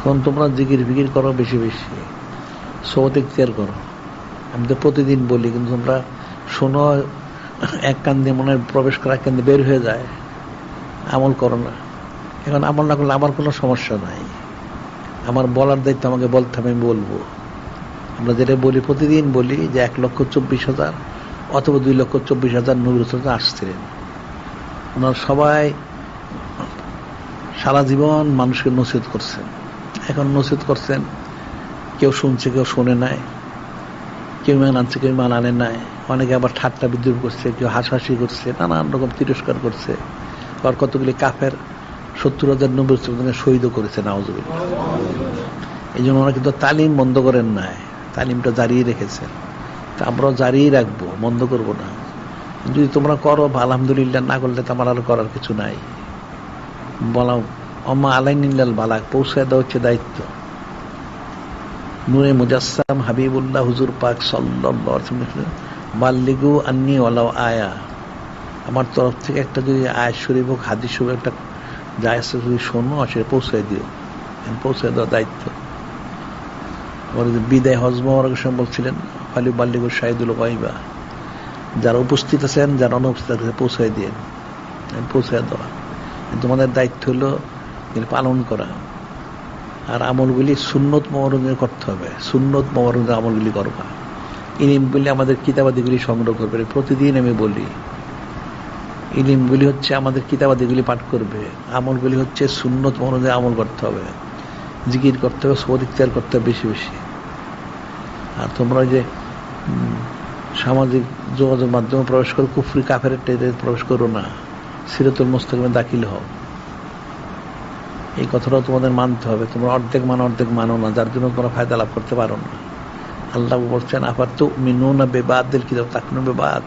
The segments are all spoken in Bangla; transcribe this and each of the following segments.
এখন তোমরা জিকির ফিকির করো বেশি বেশি, সোহবত ইখতিয়ার করো। আমি তো প্রতিদিন বলি, কিন্তু তোমরা শোনো, এক কান দিয়ে মনে প্রবেশ করে এক কান দিয়ে বের হয়ে যায়, আমল করো না। এখন আমল না করলে আমার কোনো সমস্যা নাই, আমার বলার দায়িত্ব আমাকে বলতে হবে, আমি বলবো। আমরা যেটা বলি, প্রতিদিন বলি যে 1,24,000 অথবা 2,24,000 নবী রাসূল আসছিলেন। ওনারা সবাই সারা জীবন মানুষকে নসিহত করছেন। এখন নসিহত করছেন, কেউ শুনছে, কেউ শোনে নাই, কেউ ইমান আনছে, কেউ ইমান আনে নাই। অনেকে আবার ঠাট্টা বিদ্রুপ করছে, কেউ হাসাহাসি করছে, নানান রকম তিরস্কার করছে। আবার কতগুলি কাফের 70,000 নবী রাসূলকে শহীদও করেছে, নাউযুবিল্লাহ। এই জন্য ওরা কিন্তু তালিম বন্ধ করেন নাই, তালিমটা জারি রেখেছেন। তা আমরাও জারি রাখবো, বন্ধ করব না। যদি তোমরা করো আলহামদুলিল্লাহ, না করলে তো আমার আর করার কিছু নাই। বলা অম্মা আলাইনিল্লাল বালাগ, পৌঁছায় দেওয়া হচ্ছে দায়িত্ব। নূরে মুজাসসাম হাবিবুল্লাহ হুজুর পাক সাল্লাল্লাহু আলাইহি ওয়াসাল্লাম, বাল্লিগু আন্নি ওয়ালাউ আয়া, আমার তরফ থেকে একটা যদি আয়াত শরীফ হোক, হাদিস শরীফ একটা জায়েজ যদি শোনো, সেটা পৌঁছায় দিও। পৌঁছায় দেওয়ার দায়িত্ব। বিদায় হজ মোবারকের সময় বলছিলেন, ফালি বাল্লিগু শাহিদুল গায়বা, যারা উপস্থিত আছেন, যারা অনুপস্থিত আছেন, পৌঁছায় দিয়েন, পৌঁছায় দেওয়া। তোমাদের দায়িত্ব হলো পালন করা। আর আমলগুলি সুন্নত মোবারকে করতে হবে, সুন্নত মোবারকে আমলগুলি করবা। ইলমগুলি আমাদের কিতাবাদিগুলি সংগ্রহ করবে। প্রতিদিন আমি বলি, ইলমগুলি হচ্ছে আমাদের কিতাবাদিগুলি পাঠ করবে, আমলগুলি হচ্ছে সুন্নত মোবারকে আমল করতে হবে, জিকির করতে হবে, সোহবত ইখতিয়ার করতে হবে বেশি বেশি। আর তোমরা যে সামাজিক যোগাযোগ মাধ্যমে প্রবেশ করো, কুফরি কাফের টেরে প্রবেশ করো না, সিরাতুল মুস্তাকিমে দাখিল হও। এই কথাটাও তোমাদের মানতে হবে। তোমরা অর্ধেক মানো না, যার জন্য তোমরা ফায়দা লাভ করতে পারো না। আল্লাহ বলছেন, আবার তো মিনুনা বেবাদিল কিতাব তাকুনু বেবাদ,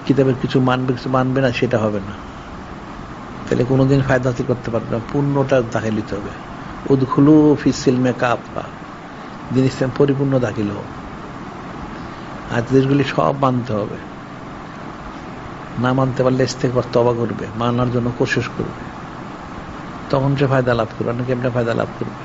কিতাবের কিছু মানবে, কিছু মানবে না, সেটা হবে না। তাহলে কোনোদিন ফায়দা হাসিল করতে পারবে না। পূর্ণটা দাখিল হতে হবে। উদখুলু ফিস সিলমে কাফা, দিন ইসলাম পরিপূর্ণ দাখিল হোক। হাদিসগুলি সব মানতে হবে। না মানতে পারলে ইস্তেগফার তওবা করবে, মানার জন্য কোশিশ করবে, তখন সে ফায়দা লাভ করবে। অনেকে এমনি ফায়দা লাভ করবে।